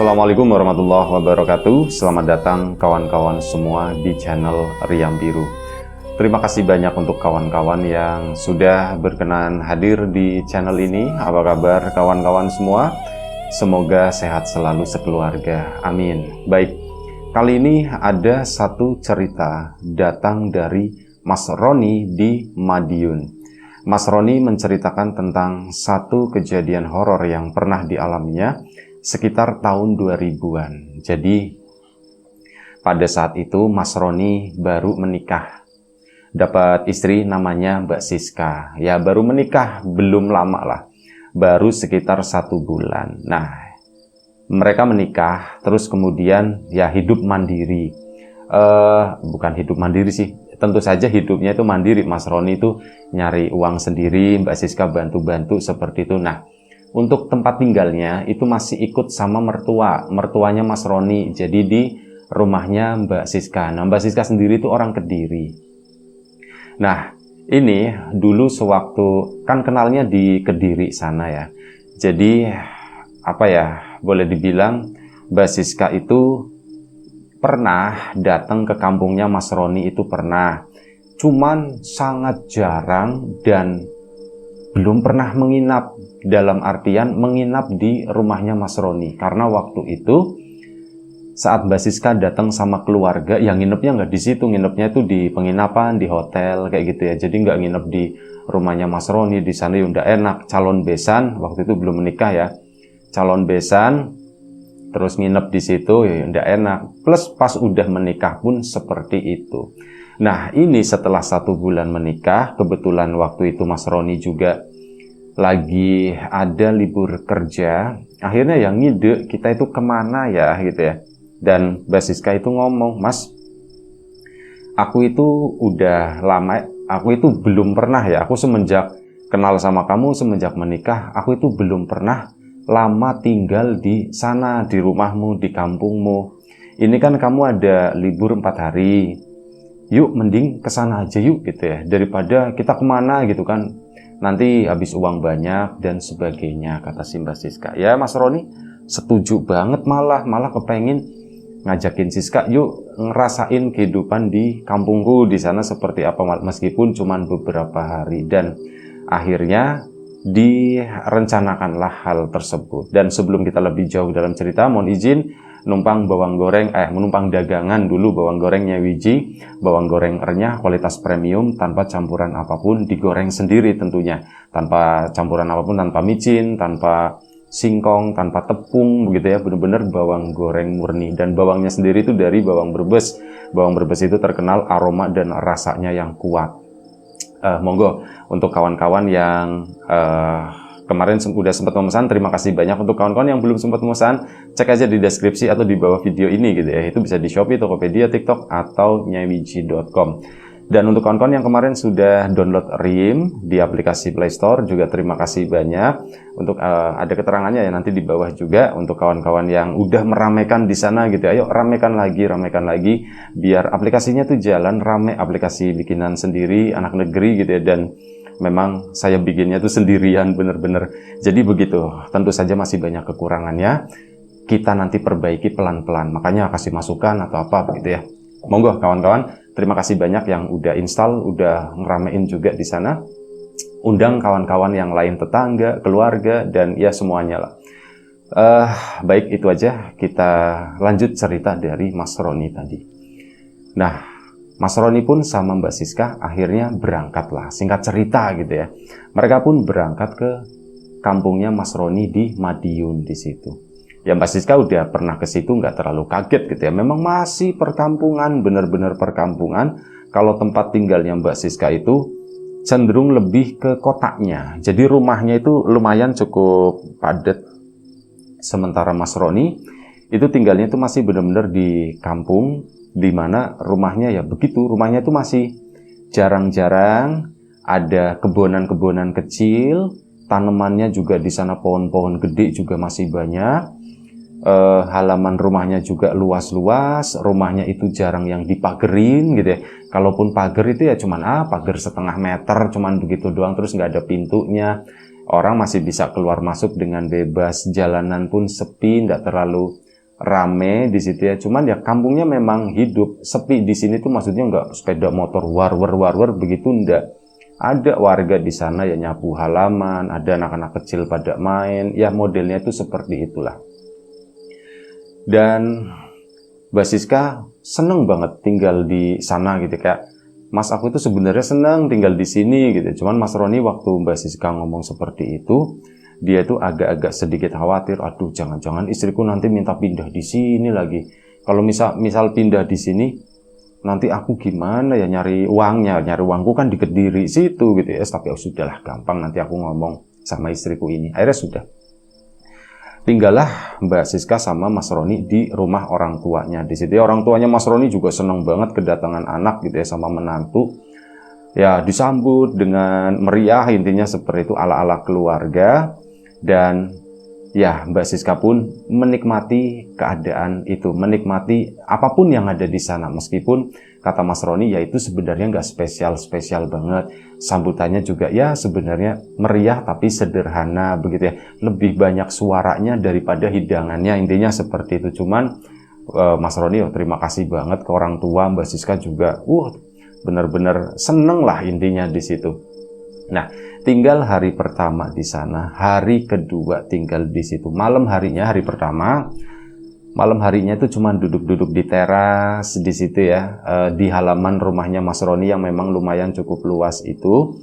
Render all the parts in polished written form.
Assalamualaikum warahmatullahi wabarakatuh. Selamat datang kawan-kawan semua di channel Riam Biru. Terima kasih banyak untuk kawan-kawan yang sudah berkenan hadir di channel ini. Apa kabar kawan-kawan semua? Semoga sehat selalu sekeluarga. Amin. Baik, kali ini ada satu cerita datang dari Mas Roni di Madiun. Mas Roni menceritakan tentang satu kejadian horor yang pernah dialaminya sekitar tahun 2000-an. Jadi pada saat itu Mas Roni baru menikah. Dapat istri namanya Mbak Siska. Ya baru menikah, belum lama lah. Baru sekitar 1 bulan. Nah, mereka menikah terus kemudian ya hidup mandiri. Bukan hidup mandiri sih. Tentu saja hidupnya itu mandiri. Mas Roni itu nyari uang sendiri, Mbak Siska bantu-bantu seperti itu. Nah, untuk tempat tinggalnya itu masih ikut sama mertuanya Mas Roni. Jadi di rumahnya Mbak Siska. Nah, Mbak Siska sendiri itu orang Kediri. Nah, ini dulu sewaktu kan kenalnya di Kediri sana ya. Jadi apa ya, boleh dibilang Mbak Siska itu pernah datang ke kampungnya Mas Roni itu pernah. Cuman sangat jarang dan belum pernah menginap, dalam artian menginap di rumahnya Mas Roni. Karena waktu itu saat Mbak Siska datang sama keluarga, yang nginepnya nggak di situ, nginepnya itu di penginapan, di hotel kayak gitu ya. Jadi nggak nginep di rumahnya Mas Roni, di sana ya udah enak. Calon besan, waktu itu belum menikah ya, calon besan, terus nginep di situ ya udah enak. Plus pas udah menikah pun seperti itu. Nah, ini setelah 1 bulan menikah, kebetulan waktu itu Mas Roni juga lagi ada libur kerja. Akhirnya yang ngide, kita itu kemana ya gitu ya. Dan Mbak Siska itu ngomong, Mas, aku itu udah lama, aku itu belum pernah ya, aku semenjak kenal sama kamu, semenjak menikah, aku itu belum pernah lama tinggal di sana, di rumahmu, di kampungmu. Ini kan kamu ada libur 4 hari. Yuk mending kesana aja yuk gitu ya, daripada kita kemana gitu kan, nanti habis uang banyak dan sebagainya, kata si Mbak Siska. Ya Mas Roni setuju banget, malah kepengin ngajakin Siska yuk ngerasain kehidupan di kampungku di sana seperti apa, meskipun cuman beberapa hari. Dan akhirnya direncanakanlah hal tersebut. Dan sebelum kita lebih jauh dalam cerita, mohon izin numpang bawang goreng, menumpang dagangan dulu bawang gorengnya Wiji, bawang goreng renyah kualitas premium tanpa campuran apapun, digoreng sendiri tentunya, tanpa campuran apapun, tanpa micin, tanpa singkong, tanpa tepung begitu ya, benar-benar bawang goreng murni. Dan bawangnya sendiri itu dari bawang Brebes. Bawang Brebes itu terkenal aroma dan rasanya yang kuat. Monggo untuk kawan-kawan yang kemarin udah sempat memesan, terima kasih banyak. Untuk kawan-kawan yang belum sempat memesan, cek aja di deskripsi atau di bawah video ini gitu ya. Itu bisa di Shopee, Tokopedia, TikTok, atau nyawiji.com. Dan untuk kawan-kawan yang kemarin sudah download RIM di aplikasi Play Store, juga terima kasih banyak. Untuk ada keterangannya ya nanti di bawah juga. Untuk kawan-kawan yang udah meramaikan di sana gitu ya, ayo ramekan lagi, biar aplikasinya tuh jalan rame, aplikasi bikinan sendiri, anak negeri gitu ya. Dan memang saya bikinnya tuh sendirian bener-bener. Jadi begitu, tentu saja masih banyak kekurangannya. Kita nanti perbaiki pelan-pelan. Makanya kasih masukan atau apa gitu ya. Monggo kawan-kawan, terima kasih banyak yang udah install, udah ngeramein juga di sana. Undang kawan-kawan yang lain, tetangga, keluarga, dan ya semuanya lah. Baik, itu aja. Kita lanjut cerita dari Mas Roni tadi. Nah, Mas Roni pun sama Mbak Siska akhirnya berangkat lah, singkat cerita gitu ya. Mereka pun berangkat ke kampungnya Mas Roni di Madiun di situ. Ya Mbak Siska udah pernah ke situ, nggak terlalu kaget gitu ya. Memang masih perkampungan, bener-bener perkampungan. Kalau tempat tinggalnya Mbak Siska itu cenderung lebih ke kotanya. Jadi rumahnya itu lumayan cukup padat. Sementara Mas Roni itu tinggalnya itu masih bener-bener di kampung, di mana rumahnya ya begitu, rumahnya itu masih jarang-jarang ada kebonan-kebonan kecil, tanamannya juga di sana pohon-pohon gede juga masih banyak. Halaman rumahnya juga luas-luas, rumahnya itu jarang yang dipagerin gitu ya. Kalaupun pagar itu ya cuman pagar setengah meter, cuman begitu doang, terus nggak ada pintunya. Orang masih bisa keluar masuk dengan bebas, jalanan pun sepi, nggak terlalu rame di situ ya. Cuman ya kampungnya memang hidup, sepi di sini tuh maksudnya nggak sepeda motor war begitu, enggak. Ada warga di sana ya nyapu halaman, ada anak-anak kecil pada main, ya modelnya itu seperti itulah. Dan Mbak Siska seneng banget tinggal di sana gitu, kayak Mas aku itu sebenarnya seneng tinggal di sini gitu. Cuman Mas Roni waktu Mbak Siska ngomong seperti itu, dia tuh agak-agak sedikit khawatir, aduh jangan-jangan istriku nanti minta pindah di sini lagi. Kalau misal pindah di sini, nanti aku gimana ya nyari uangku kan di Kediri situ gitu ya. Tapi sudahlah, gampang, nanti aku ngomong sama istriku ini. Akhirnya sudah. Tinggallah Mbak Siska sama Mas Roni di rumah orang tuanya. Di situ orang tuanya Mas Roni juga seneng banget kedatangan anak gitu ya, sama menantu. Ya disambut dengan meriah, intinya seperti itu ala-ala keluarga. Dan ya Mbak Siska pun menikmati keadaan itu, menikmati apapun yang ada di sana. Meskipun kata Mas Roni ya itu sebenarnya nggak spesial banget. Sambutannya juga ya sebenarnya meriah tapi sederhana begitu ya. Lebih banyak suaranya daripada hidangannya, intinya seperti itu. Cuman Mas Roni terima kasih banget ke orang tua. Mbak Siska juga benar-benar seneng lah intinya di situ. Nah, tinggal hari pertama di sana, hari kedua tinggal di situ. Malam harinya, hari pertama, malam harinya itu cuma duduk-duduk di teras di situ ya, di halaman rumahnya Mas Roni yang memang lumayan cukup luas itu.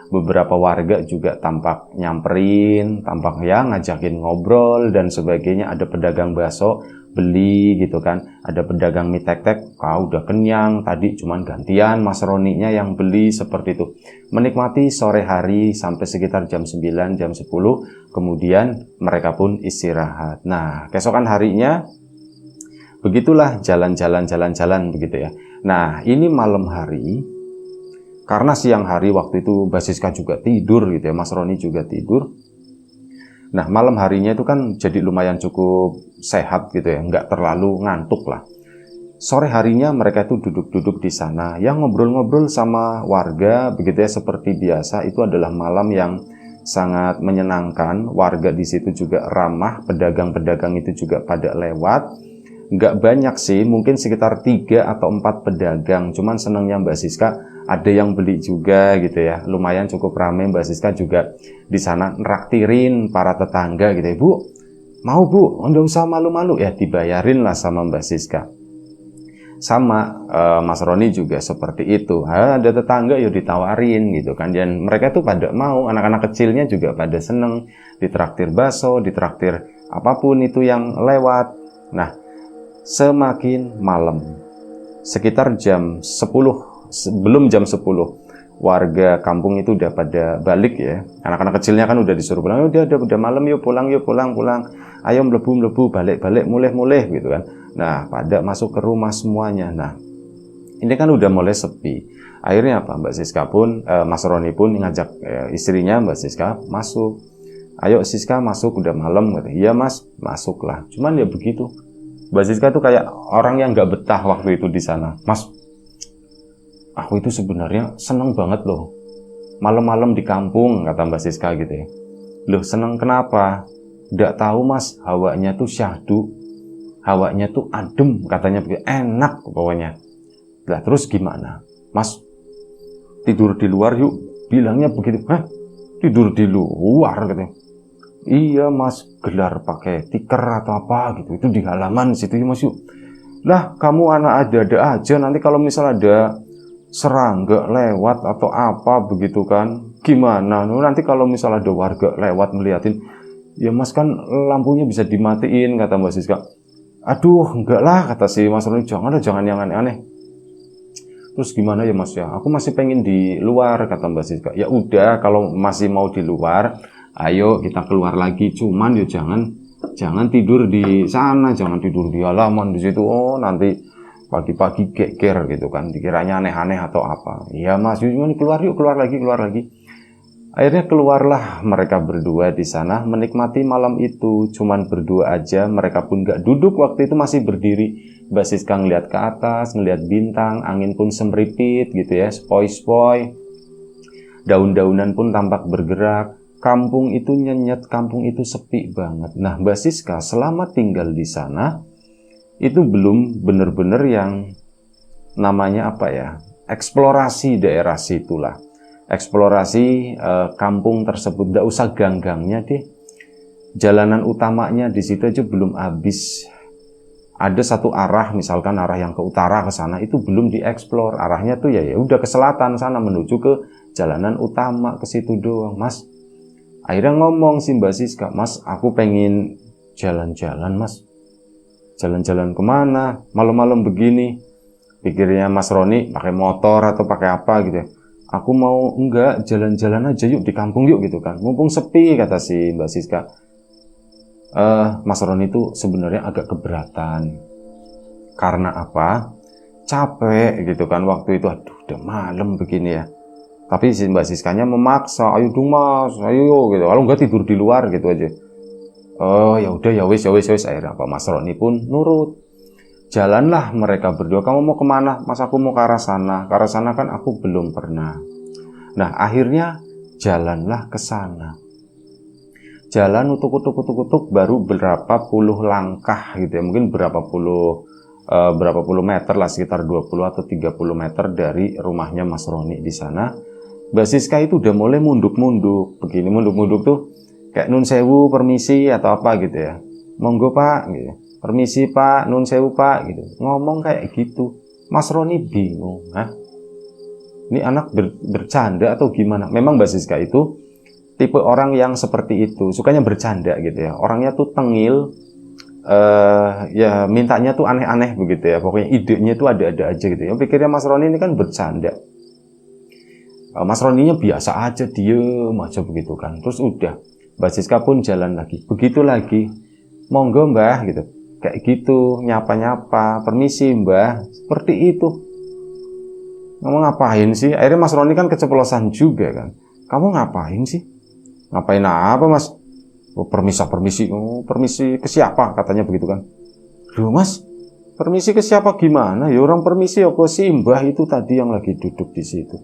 Beberapa warga juga tampak nyamperin, tampak ya ngajakin ngobrol dan sebagainya. Ada pedagang bakso beli gitu kan, ada pedagang mie tek-tek, udah kenyang tadi, cuman gantian Mas Roninya yang beli seperti itu. Menikmati sore hari sampai sekitar jam 9, jam 10, kemudian mereka pun istirahat. Nah, keesokan harinya begitulah jalan-jalan begitu ya. Nah, ini malam hari, karena siang hari waktu itu Mbak Siska juga tidur gitu ya, Mas Roni juga tidur. Nah, malam harinya itu kan jadi lumayan cukup sehat gitu ya, nggak terlalu ngantuk lah. Sore harinya mereka itu duduk-duduk di sana, yang ngobrol-ngobrol sama warga begitu ya, seperti biasa. Itu adalah malam yang sangat menyenangkan. Warga di situ juga ramah, pedagang-pedagang itu juga pada lewat. Nggak banyak sih, mungkin sekitar 3 atau 4 pedagang. Cuman senangnya Mbak Siska ada yang beli juga gitu ya. Lumayan cukup ramai. Mbak Siska juga di sana neraktirin para tetangga gitu ya. Bu, mau bu, nggak usah malu-malu ya, dibayarin lah sama Mbak Siska. Sama Mas Roni juga seperti itu. Ada tetangga ya ditawarin gitu kan. Dan mereka tuh pada mau, anak-anak kecilnya juga pada seneng ditraktir bakso, ditraktir apapun itu yang lewat. Nah, semakin malam, sekitar jam 10, sebelum jam 10, warga kampung itu udah pada balik ya. Anak-anak kecilnya kan udah disuruh pulang, udah malam yuk pulang, ayo melebu, balik mulai gitu kan. Nah, pada masuk ke rumah semuanya. Nah, ini kan udah mulai sepi. Akhirnya apa? Mbak Siska pun, Mas Roni pun ngajak istrinya Mbak Siska masuk. Ayo Siska masuk, udah malam. Iya mas, masuklah. Cuman ya begitu. Mbak Siska tuh kayak orang yang nggak betah waktu itu di sana. Mas, aku itu sebenarnya seneng banget loh malam-malam di kampung, kata Mbak Siska gitu ya. Loh, seneng kenapa? Nggak tahu mas, hawanya tuh syahdu, hawanya tuh adem, katanya begitu, enak pokoknya. Lah terus gimana? Mas, tidur di luar yuk, bilangnya begitu. Hah? Tidur di luar katanya. Iya mas, gelar pakai tikar atau apa gitu, itu di halaman situ ya mas yuk. Lah kamu anak ada aja, nanti kalau misal ada serangga lewat atau apa begitu kan, gimana? Nanti kalau misal ada warga lewat ngeliatin, ya mas kan lampunya bisa dimatiin, kata Mbak Siska. Aduh enggak lah, kata si Mas Roni, jangan yang aneh-aneh. Terus gimana ya mas ya, aku masih pengen di luar, kata Mbak Siska. Ya udah, kalau masih mau di luar, ayo kita keluar lagi, cuman ya jangan tidur di sana, jangan tidur di halaman di situ. Oh nanti pagi-pagi geger gitu kan, dikiranya aneh-aneh atau apa. Iya mas, cuman keluar yuk, keluar lagi. Akhirnya keluarlah mereka berdua di sana, menikmati malam itu. Cuman berdua aja, mereka pun gak duduk waktu itu, masih berdiri. Mbak Siska ngeliat ke atas, ngeliat bintang, angin pun semripit gitu ya, spoi-spoi. Daun-daunan pun tampak bergerak. Kampung itu nyenyet, kampung itu sepi banget. Nah, Mbak Siska selama tinggal di sana, itu belum bener-bener yang namanya apa ya, eksplorasi daerah situlah, eksplorasi kampung tersebut. Nggak usah gang-gangnya deh, jalanan utamanya di situ aja belum habis. Ada satu arah, misalkan arah yang ke utara ke sana itu belum dieksplor, arahnya tuh ya udah ke selatan sana menuju ke jalanan utama, ke situ doang, Mas. Akhirnya ngomong si Mbak Siska, Mas, aku pengen jalan-jalan, Mas. Jalan-jalan kemana? Malam-malam begini. Pikirnya Mas Roni pakai motor atau pakai apa gitu ya. Aku mau enggak, jalan-jalan aja yuk di kampung yuk gitu kan. Mumpung sepi, kata si Mbak Siska. Mas Roni itu sebenarnya agak keberatan. Karena apa? Capek gitu kan waktu itu. Aduh, udah malam begini ya. Tapi si Mbak Siskanya memaksa, ayo dong Mas, ayo gitu. Kalau enggak tidur di luar gitu aja. Oh ya udah, ya wis. Akhirnya apa, Mas Roni pun nurut. Jalanlah mereka berdua. Kamu mau kemana? Mas, aku mau ke arah sana. Ke arah sana kan aku belum pernah. Nah akhirnya jalanlah ke sana. Jalan utuk baru berapa puluh langkah gitu ya. Mungkin berapa puluh meter lah, sekitar 20 atau 30 meter dari rumahnya Mas Roni di sana. Mbak Siska itu udah mulai munduk-munduk. Begini munduk-munduk tuh kayak nun sewu permisi atau apa gitu ya. Monggo Pak gitu. Permisi Pak, nun sewu Pak gitu. Ngomong kayak gitu. Mas Roni bingung, hah? Ini anak bercanda atau gimana? Memang Mbak Siska itu tipe orang yang seperti itu, sukanya bercanda gitu ya. Orangnya tuh tengil, ya mintanya tuh aneh-aneh begitu ya. Pokoknya idenya tuh ada-ada aja gitu ya. Pikirnya Mas Roni ini kan bercanda. Mas Roninya biasa aja, diem aja begitu kan. Terus udah, Mbak Siska pun jalan lagi. Begitu lagi, monggo Mbah gitu. Kayak gitu, nyapa-nyapa, permisi Mbah. Seperti itu. Ngomong ngapain sih? Akhirnya Mas Roni kan keceplosan juga kan. Kamu ngapain sih? Ngapain apa Mas? Oh, permisi. Oh, permisi ke siapa? Katanya begitu kan. Loh Mas, permisi ke siapa gimana? Ya orang permisi apa sih Mbah itu tadi yang lagi duduk di situ.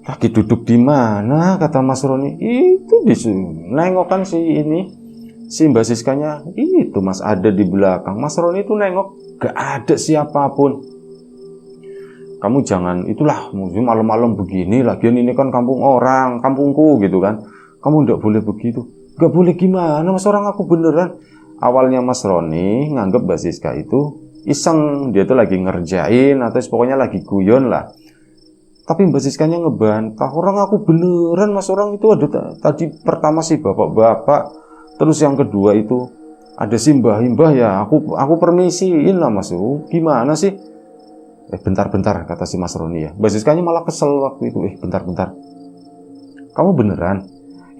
Lagi duduk di mana? Kata Mas Roni. Itu di sini. Nengok kan si ini, si Mbak Siskanya. Itu Mas ada di belakang. Mas Roni itu nengok, gak ada siapapun. Kamu jangan, itulah malam-malam begini. Lagian ini kan kampung orang, kampungku gitu kan. Kamu nggak boleh begitu. Nggak boleh gimana Mas, orang aku beneran. Awalnya Mas Roni nganggep Mbak Siska itu iseng, dia tuh lagi ngerjain atau pokoknya lagi guyon lah. Tapi Mbak Siskanya ngebantah, orang aku beneran Mas, orang itu ada tadi pertama sih bapak-bapak, terus yang kedua itu ada si mbah-mbah ya, aku permisiin lah Mas. Gimana sih? Bentar kata si Mas Roni ya. Mbak Siskanya malah kesel waktu itu. Bentar. Kamu beneran?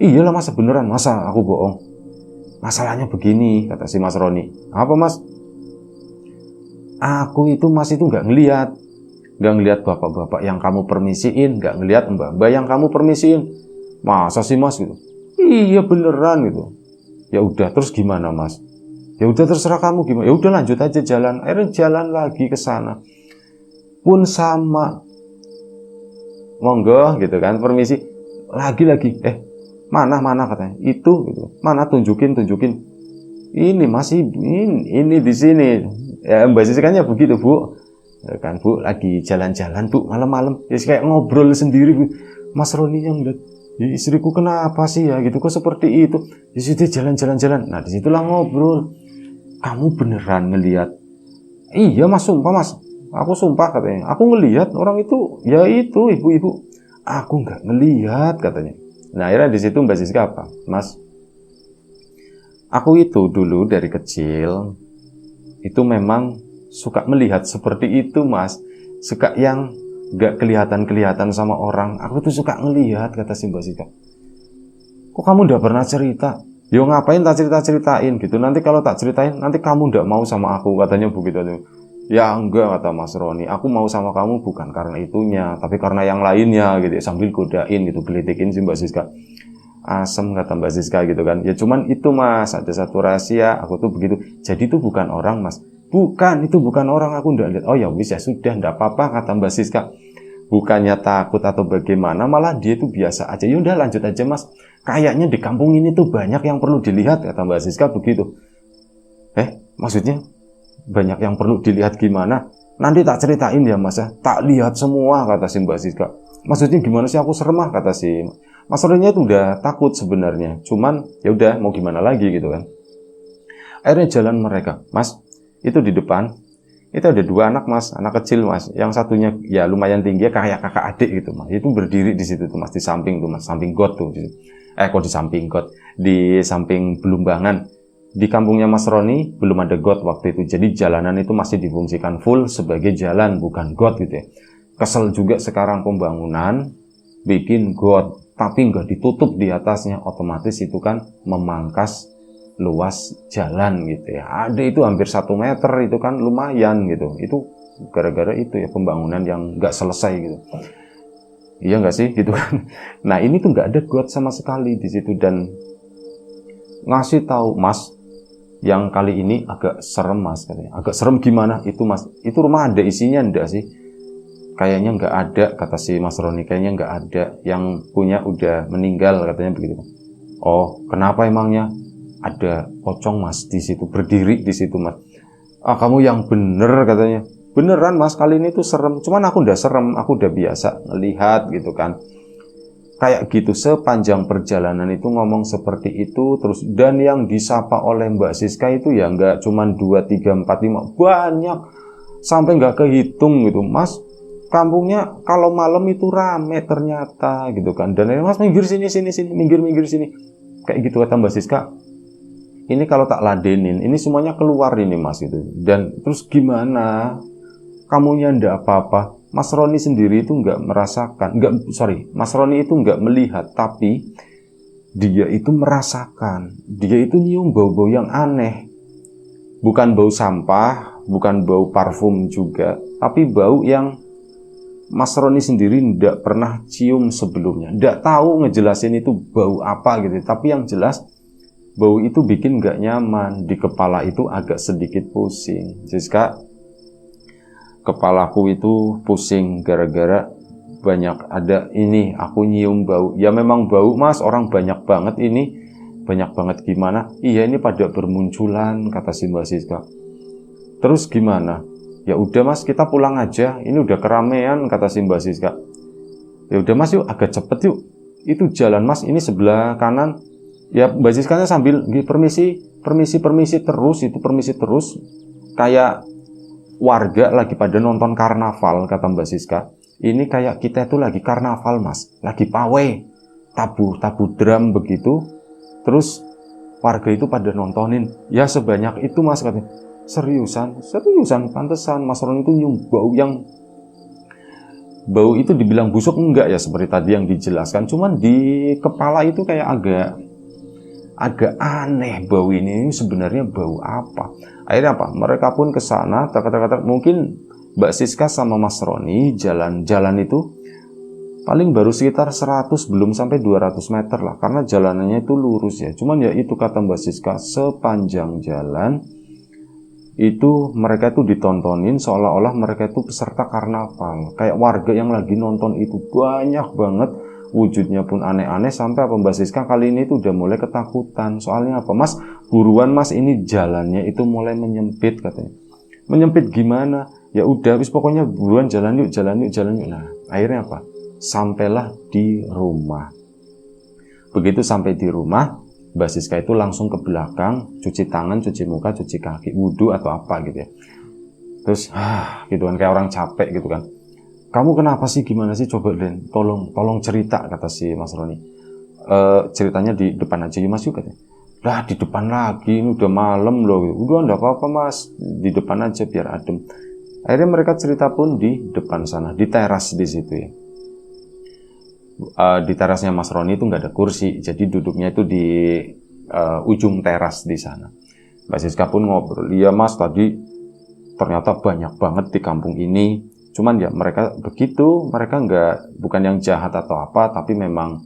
Iyalah Mas, beneran. Masa aku bohong? Masalahnya begini, kata si Mas Roni. Apa Mas? Aku itu Mas itu nggak ngelihat bapak-bapak yang kamu permisiin, nggak ngelihat mbak-mbak yang kamu permisiin. Masa sih Mas gitu? Iya beneran gitu. Ya udah, terus gimana Mas? Ya udah terserah kamu gimana. Ya udah lanjut aja jalan. Akhirnya jalan lagi ke sana. Pun sama. Monggo gitu kan, permisi. Lagi. Mana katanya. Itu gitu. Mana tunjukin. Ini masih ini di sini. Ya Mbak Siskanya begitu, Bu. Kan Bu lagi jalan-jalan Bu malam-malam. Ya kayak ngobrol sendiri Bu. Mas Roni yang ngeliat, istriku kenapa sih ya gitu, kok seperti itu. Di situ jalan-jalan. Nah disitulah ngobrol. Kamu beneran ngelihat? Iya Mas, sumpah Mas. Aku sumpah katanya. Aku ngelihat orang itu, ya itu ibu-ibu. Aku nggak ngelihat katanya. Nah akhirnya di situ Mbak Siska apa? Mas, aku itu dulu dari kecil itu memang suka melihat seperti itu Mas. Suka yang nggak kelihatan sama orang. Aku tuh suka ngelihat, kata si Mbak Siska. Kok kamu udah pernah cerita? Yo ngapain tak cerita-ceritain gitu. Nanti kalau tak ceritain, nanti kamu nggak mau sama aku, katanya begitu. Ya enggak, kata Mas Roni. Aku mau sama kamu bukan karena itunya, tapi karena yang lainnya gitu. Sambil godain gitu, gelitikin si Mbak Siska. Asem, kata Mbak Siska gitu kan. Ya cuman itu Mas, ada satu rahasia. Aku tuh begitu. Jadi itu bukan orang Mas. Bukan, itu bukan orang, aku nggak lihat. Oh ya wis ya sudah, nggak apa-apa, kata Mbak Siska. Bukannya takut atau bagaimana, malah dia itu biasa aja. Yaudah lanjut aja Mas. Kayaknya di kampung ini tuh banyak yang perlu dilihat, kata Mbak Siska begitu. Maksudnya? banyak yang perlu dilihat gimana. Nanti tak ceritain ya Mas ya, tak lihat semua, kata si Mbak Siska. Maksudnya gimana sih, aku serem ah, kata si Mas Roninya itu udah takut sebenarnya. Cuman ya udah mau gimana lagi gitu kan. Akhirnya jalan mereka, Mas, itu di depan, itu ada 2 anak Mas, anak kecil Mas. Yang satunya ya lumayan tinggi, kayak kakak adik gitu Mas. Itu berdiri di situ tuh Mas, di samping tuh Mas, samping got tuh. Kok di samping got, di samping Belumbangan. Di kampungnya Mas Roni belum ada got waktu itu. Jadi jalanan itu masih difungsikan full sebagai jalan, bukan got gitu ya. Kesel juga sekarang pembangunan bikin got, tapi nggak ditutup di atasnya. Otomatis itu kan memangkas luas jalan gitu ya. Ada itu hampir 1 meter, itu kan lumayan gitu. Itu gara-gara itu ya, pembangunan yang nggak selesai gitu. Iya nggak sih gitu kan. Nah ini tuh nggak ada got sama sekali di situ. Dan ngasih tahu, Mas, yang kali ini agak serem Mas katanya. Agak serem gimana itu Mas? Itu rumah ada isinya enggak sih? Kayaknya nggak ada, kata si Mas Roni. Kayaknya nggak ada, yang punya udah meninggal katanya begitu. Oh kenapa emangnya? Ada pocong Mas di situ, berdiri di situ Mas. Ah kamu yang bener katanya. Beneran Mas, kali ini tuh serem. Cuman aku udah serem, aku udah biasa melihat gitu kan. Kayak gitu sepanjang perjalanan itu ngomong seperti itu terus. Dan yang disapa oleh Mbak Siska itu ya nggak cuman 2, 3, 4, 5, banyak sampai nggak kehitung gitu Mas. Kampungnya kalau malam itu rame ternyata gitu kan. Dan Mas minggir sini, minggir sini. Kayak gitu kata Mbak Siska. Ini kalau tak ladenin, ini semuanya keluar ini Mas gitu. Dan terus gimana? Kamunya ndak apa-apa. Mas Roni sendiri itu nggak merasakan, Mas Roni itu nggak melihat, tapi dia itu merasakan. Dia itu nyium bau-bau yang aneh. Bukan bau sampah, bukan bau parfum juga, tapi bau yang Mas Roni sendiri ndak pernah cium sebelumnya. Ndak tahu ngejelasin itu bau apa gitu, tapi yang jelas bau itu bikin nggak nyaman. Di kepala itu agak sedikit pusing. Siska, kepalaku itu pusing gara-gara banyak ada ini, aku nyium bau. Ya memang bau Mas, orang banyak banget ini. Banyak banget gimana? Iya ini pada bermunculan, kata si Mbak Siska. Terus gimana? Ya udah Mas, kita pulang aja. Ini udah keramaian, kata si Mbak Siska. Ya udah Mas, yuk agak cepet yuk. Itu jalan Mas, ini sebelah kanan. Ya Mbak Siskanya sambil permisi terus. Kayak warga lagi pada nonton karnaval, kata Mbak Siska. Ini kayak kita itu lagi karnaval Mas, lagi pawai, tabu drum begitu. Terus warga itu pada nontonin. Ya sebanyak itu Mas katanya. Seriusan, pantesan Mas Roni itu nyium bau yang bau itu dibilang busuk enggak ya, seperti tadi yang dijelaskan. Cuman di kepala itu kayak agak aneh bau ini sebenarnya bau apa. Akhirnya apa? Mereka pun ke sana, terkata mungkin Mbak Siska sama Mas Roni jalan itu paling baru sekitar 100 belum sampai 200 meter lah, karena jalanannya itu lurus ya. Cuman ya itu kata Mbak Siska, sepanjang jalan itu mereka itu ditontonin seolah-olah mereka itu peserta karnaval. Kayak warga yang lagi nonton itu banyak banget, wujudnya pun aneh-aneh. Sampai apa Mbak Siska kali ini tuh udah mulai ketakutan. Soalnya apa Mas, buruan Mas, ini jalannya itu mulai menyempit katanya. Menyempit gimana? Ya udah wis pokoknya buruan jalan yuk. Nah akhirnya apa? Sampailah di rumah. Begitu sampai di rumah, Mbak Siska itu langsung ke belakang, cuci tangan, cuci muka, cuci kaki, wudhu atau apa gitu ya. Terus gitu kan, kayak orang capek gitu kan. Kamu kenapa sih, gimana sih, coba Den, tolong cerita, kata si Mas Roni. Ceritanya di depan aja ya Mas yuk katanya. Lah di depan lagi, ini udah malam loh. Udah enggak apa-apa Mas, di depan aja biar adem. Akhirnya mereka cerita pun di depan sana, di teras di situ ya. Di terasnya Mas Roni itu nggak ada kursi, jadi duduknya itu di ujung teras di sana. Mbak Siska pun ngobrol, iya Mas, tadi ternyata banyak banget di kampung ini. Cuman ya mereka begitu, mereka bukan yang jahat atau apa, tapi memang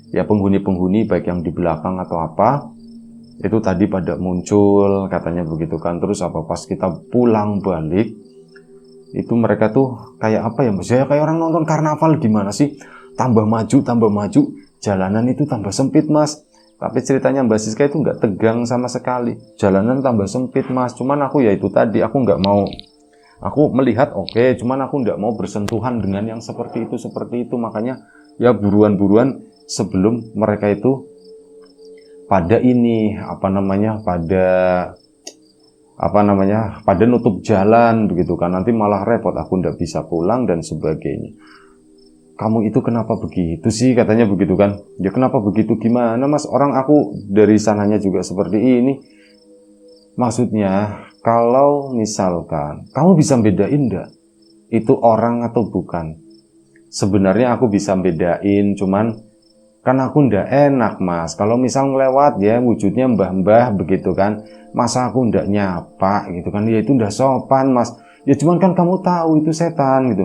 ya penghuni-penghuni baik yang di belakang atau apa, itu tadi pada muncul, katanya begitu kan. Terus apa pas kita pulang balik, itu mereka tuh kayak apa ya Mas, ya kayak orang nonton karnaval gimana sih. Tambah maju, jalanan itu tambah sempit Mas. Tapi ceritanya Mbak Siska itu nggak tegang sama sekali. Jalanan tambah sempit Mas. Cuman aku ya itu tadi, aku nggak mau. Aku melihat oke, cuman aku nggak mau bersentuhan dengan yang seperti itu. Makanya ya buruan-buruan sebelum mereka itu pada ini pada nutup jalan begitu kan. Nanti malah repot, aku nggak bisa pulang dan sebagainya. Kamu itu kenapa begitu sih, katanya begitu kan. Ya kenapa begitu, gimana Mas, orang aku dari sananya juga seperti ini. Maksudnya kalau misalkan kamu bisa bedain enggak itu orang atau bukan. Sebenarnya aku bisa bedain, cuman kan aku ndak enak Mas kalau misal ngelewat ya wujudnya mbah-mbah begitu kan, masa aku ndak nyapa gitu kan, ya itu ndak sopan Mas. Ya cuman kan kamu tahu itu setan gitu.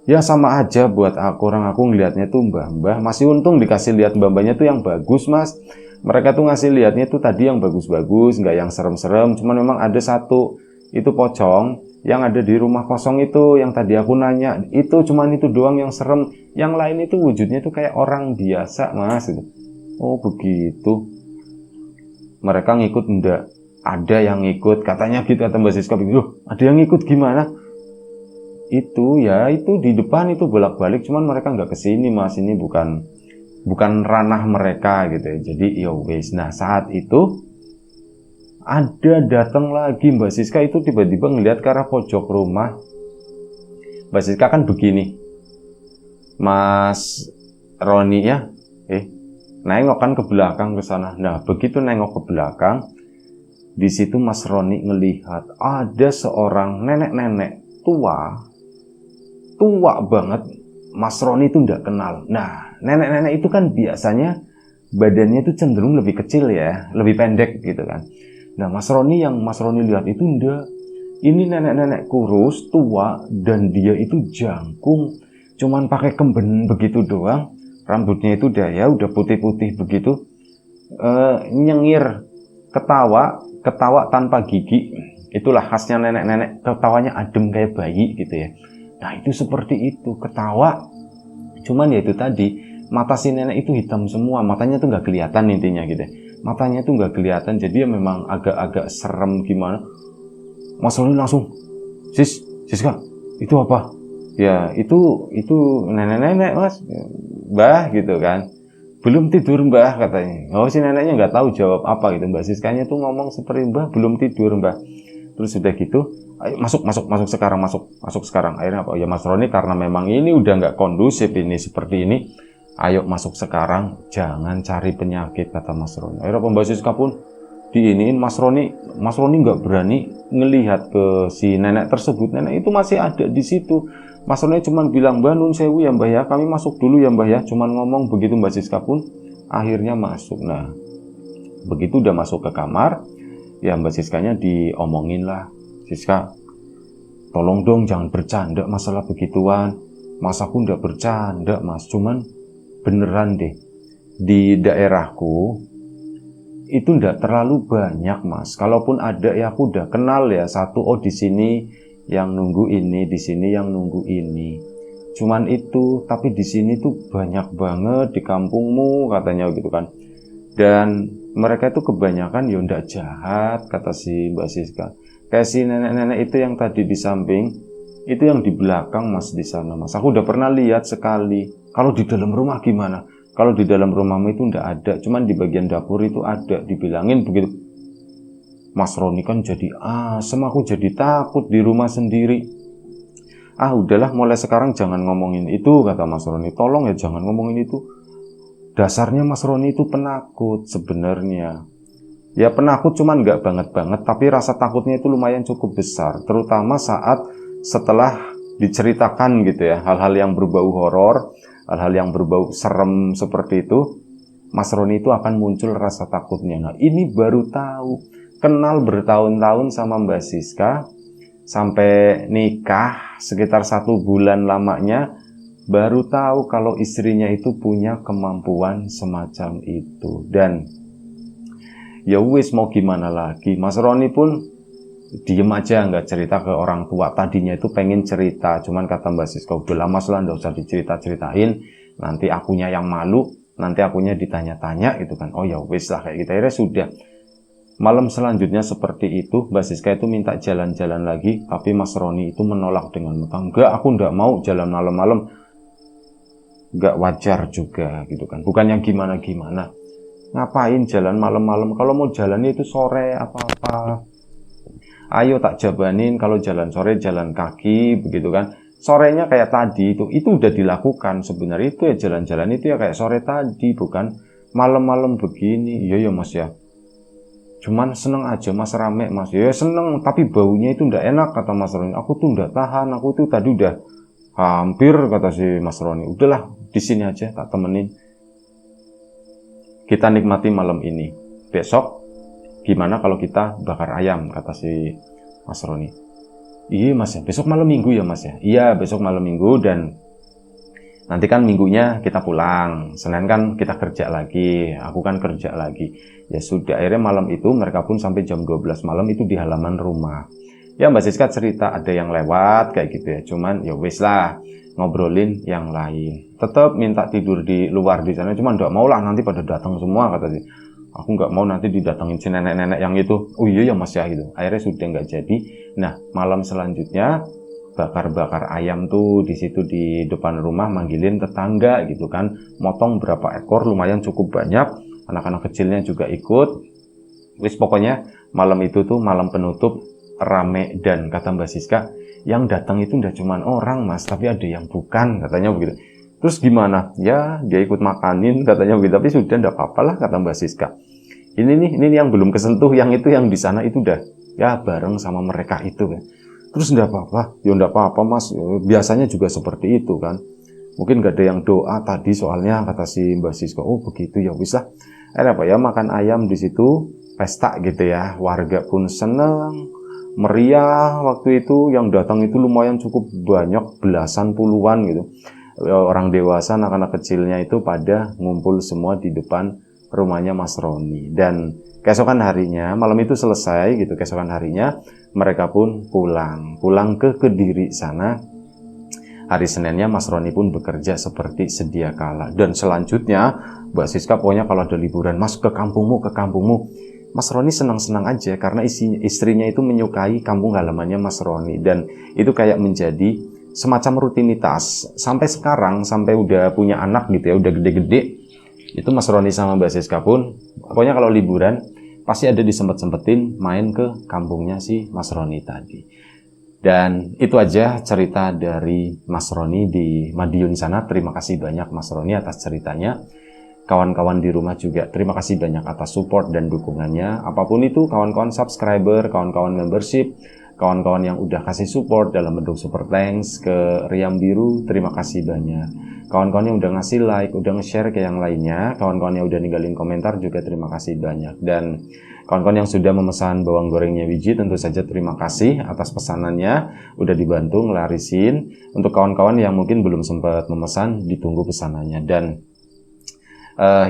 Ya sama aja buat orang aku ngelihatnya tuh mbah-mbah. Masih untung dikasih lihat mbah-mbahnya tuh yang bagus Mas. Mereka tuh ngasih lihatnya tuh tadi yang bagus-bagus, nggak yang serem-serem. Cuman memang ada satu itu pocong yang ada di rumah kosong itu yang tadi aku nanya. Itu cuman itu doang yang serem. Yang lain itu wujudnya tuh kayak orang biasa Mas. Oh begitu. Mereka ngikut enggak? Ada yang ngikut. Katanya gitu kata Mbak Siska. Loh, ada yang ngikut gimana? Itu di depan itu bolak-balik, cuman mereka nggak kesini Mas. Ini bukan ranah mereka gitu ya. Jadi ya wes. Nah saat itu ada datang lagi Mbak Siska itu tiba-tiba ngelihat ke arah pojok rumah. Mbak Siska kan begini, Mas Roni ya, nengok kan ke belakang ke sana. Nah begitu nengok ke belakang, di situ Mas Roni ngelihat ada seorang nenek-nenek tua banget. Mas Roni itu nggak kenal. Nah, nenek-nenek itu kan biasanya badannya itu cenderung lebih kecil ya, lebih pendek gitu kan. Nah, Mas Roni lihat itu enggak. Ini nenek-nenek kurus, tua, dan dia itu jangkung. Cuman pakai kemben begitu doang. Rambutnya itu udah putih-putih begitu. Nyengir, ketawa tanpa gigi. Itulah khasnya nenek-nenek, ketawanya adem kayak bayi gitu ya. Nah itu seperti itu, ketawa. Cuman ya itu tadi, mata si nenek itu hitam semua, matanya tuh nggak kelihatan intinya gitu. Matanya tuh nggak kelihatan, jadi ya memang agak-agak serem gimana. Mas Roni langsung, Siska, itu apa? Ya itu nenek-nenek Mas, Mbah gitu kan. Belum tidur Mbah katanya. Oh si neneknya nggak tahu jawab apa gitu. Mbak Siskanya tuh ngomong seperti Mbah belum tidur Mbah. Terus sudah gitu, ayo masuk sekarang. Akhirnya apa? Ya Mas Roni karena memang ini udah nggak kondusif ini seperti ini, ayo masuk sekarang, jangan cari penyakit kata Mas Roni. Akhirnya Mbak Siska pun diiniin Mas Roni nggak berani ngelihat ke si nenek tersebut. Nenek itu masih ada di situ. Mas Roni cuma bilang Mbah nun sewu ya Mbah ya, kami masuk dulu ya Mbah ya. Cuman ngomong begitu. Mbak Siska pun akhirnya masuk. Nah begitu udah masuk ke kamar, ya Mbak Siskanya diomongin lah, Siska tolong dong jangan bercanda masalah begituan. Mas aku nggak bercanda Mas, cuman beneran deh di daerahku itu nggak terlalu banyak Mas. Kalaupun ada ya aku udah kenal ya satu, oh di sini yang nunggu ini, di sini yang nunggu ini. Cuman itu, tapi di sini tuh banyak banget di kampungmu katanya gitu kan. Dan mereka itu kebanyakan ya ndak jahat kata si Mbak Siska. Kayak si nenek-nenek itu yang tadi di samping, itu yang di belakang Mas di sana Mas. Aku udah pernah lihat sekali. Kalau di dalam rumah gimana? Kalau di dalam rumahmu itu ndak ada, cuman di bagian dapur itu ada. Dibilangin begitu. Mas Roni kan jadi asem, aku jadi takut di rumah sendiri. Udahlah mulai sekarang jangan ngomongin itu kata Mas Roni. Tolong ya jangan ngomongin itu. Dasarnya Mas Roni itu penakut sebenarnya. Ya penakut cuman nggak banget, tapi rasa takutnya itu lumayan cukup besar. Terutama saat setelah diceritakan gitu ya, hal-hal yang berbau horor, hal-hal yang berbau serem seperti itu, Mas Roni itu akan muncul rasa takutnya. Nah ini baru tahu, kenal bertahun-tahun sama Mbak Siska, sampai nikah sekitar 1 bulan lamanya, baru tahu kalau istrinya itu punya kemampuan semacam itu. Dan ya wis mau gimana lagi, Mas Roni pun diem aja nggak cerita ke orang tua. Tadinya itu pengen cerita, cuman kata Mbak Siska udah lama lah nggak usah dicerita-ceritain, nanti akunya yang malu, nanti akunya ditanya-tanya gitu kan. Oh ya wis lah kayak gitu. Akhirnya sudah. Malam selanjutnya seperti itu, Mbak Siska itu minta jalan-jalan lagi, tapi Mas Roni itu menolak dengan mentah. Enggak, aku enggak mau jalan malam-malam. Enggak wajar juga gitu kan. Bukan yang gimana-gimana. Ngapain jalan malam-malam? Kalau mau jalan itu sore apa-apa. Ayo tak jabanin, kalau jalan sore jalan kaki begitu kan. Sorenya kayak tadi itu udah dilakukan sebenarnya, itu ya jalan-jalan itu ya kayak sore tadi, bukan malam-malam begini. Iya ya Mas ya. Cuman seneng aja Mas, rame Mas. Ya seneng, tapi baunya itu ndak enak kata Mas Roni. Aku tuh ndak tahan, aku tuh tadi udah hampir kata si Mas Roni. Udahlah, di sini aja tak temenin. Kita nikmati malam ini. Besok gimana kalau kita bakar ayam kata si Mas Roni. Iya Mas ya, besok malam Minggu ya Mas ya. Iya, besok malam Minggu dan nanti kan minggunya kita pulang, Senin kan kita kerja lagi, aku kan kerja lagi. Ya sudah, akhirnya malam itu mereka pun sampai jam 12 malam itu di halaman rumah. Ya Mbak Siska cerita ada yang lewat kayak gitu ya, cuman ya wis lah, ngobrolin yang lain. Tetap minta tidur di luar di sana, cuman nggak mau lah nanti pada datang semua kata sih. Aku nggak mau nanti didatengin si nenek-nenek yang itu. Oh iya ya Mas ya gitu. Akhirnya sudah nggak jadi. Nah malam selanjutnya bakar-bakar ayam tuh di situ di depan rumah, manggilin tetangga gitu kan, motong berapa ekor lumayan cukup banyak, anak-anak kecilnya juga ikut. Wis pokoknya malam itu tuh malam penutup rame, dan kata Mbak Siska yang datang itu ndak cuman orang Mas, tapi ada yang bukan katanya begitu. Terus gimana? Ya dia ikut makanin katanya begitu, tapi sudah ndak apa-apa lah kata Mbak Siska. Ini yang belum kesentuh, yang itu yang di sana itu udah ya bareng sama mereka itu kan. Terus enggak apa-apa, ya enggak apa-apa Mas, biasanya juga seperti itu kan. Mungkin gak ada yang doa tadi soalnya kata si Mbak Siska. Oh begitu ya bisa. Apa ya, makan ayam di situ, pesta gitu ya. Warga pun seneng, meriah waktu itu, yang datang itu lumayan cukup banyak, belasan puluhan gitu. Orang dewasa, anak-anak kecilnya itu pada ngumpul semua di depan rumahnya Mas Roni. Dan keesokan harinya, malam itu selesai gitu, keesokan harinya mereka pun pulang ke Kediri sana. Hari Seninnya Mas Roni pun bekerja seperti sedia kala. Dan selanjutnya Mbak Siska pokoknya kalau ada liburan, Mas ke kampungmu. Mas Roni senang-senang aja karena istrinya itu menyukai kampung halamannya Mas Roni. Dan itu kayak menjadi semacam rutinitas. Sampai sekarang, sampai udah punya anak gitu ya, udah gede-gede, itu Mas Roni sama Mbak Siska pun pokoknya kalau liburan pasti ada disempet-sempetin main ke kampungnya si Mas Roni tadi. Dan itu aja cerita dari Mas Roni di Madiun sana. Terima kasih banyak Mas Roni atas ceritanya. Kawan-kawan di rumah juga terima kasih banyak atas support dan dukungannya. Apapun itu, kawan-kawan subscriber, kawan-kawan membership, kawan-kawan yang udah kasih support dalam bentuk super thanks ke Riam Biru, terima kasih banyak. Kawan-kawan yang udah ngasih like, udah nge-share ke yang lainnya, kawan-kawan yang udah ninggalin komentar juga terima kasih banyak. Dan kawan-kawan yang sudah memesan bawang gorengnya Wiji, tentu saja terima kasih atas pesanannya, udah dibantu ngelarisin. Untuk kawan-kawan yang mungkin belum sempat memesan, ditunggu pesanannya. Dan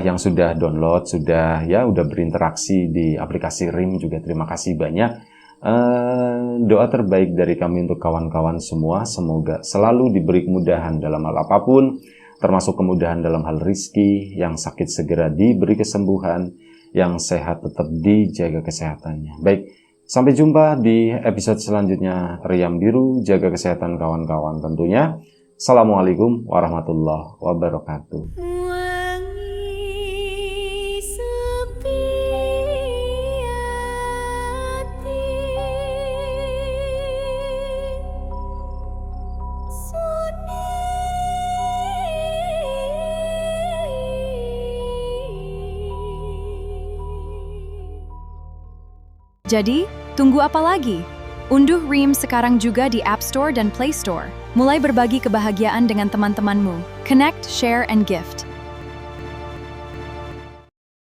yang sudah download, sudah berinteraksi di aplikasi RIM juga terima kasih banyak. Doa terbaik dari kami untuk kawan-kawan semua, semoga selalu diberi kemudahan dalam hal apapun, termasuk kemudahan dalam hal rizki, yang sakit segera diberi kesembuhan, yang sehat tetap dijaga kesehatannya. Baik, sampai jumpa di episode selanjutnya Riam Biru, jaga kesehatan kawan-kawan tentunya. Assalamualaikum warahmatullahi wabarakatuh. Jadi, tunggu apa lagi? Unduh RIM sekarang juga di App Store dan Play Store. Mulai berbagi kebahagiaan dengan teman-temanmu. Connect, share, and gift.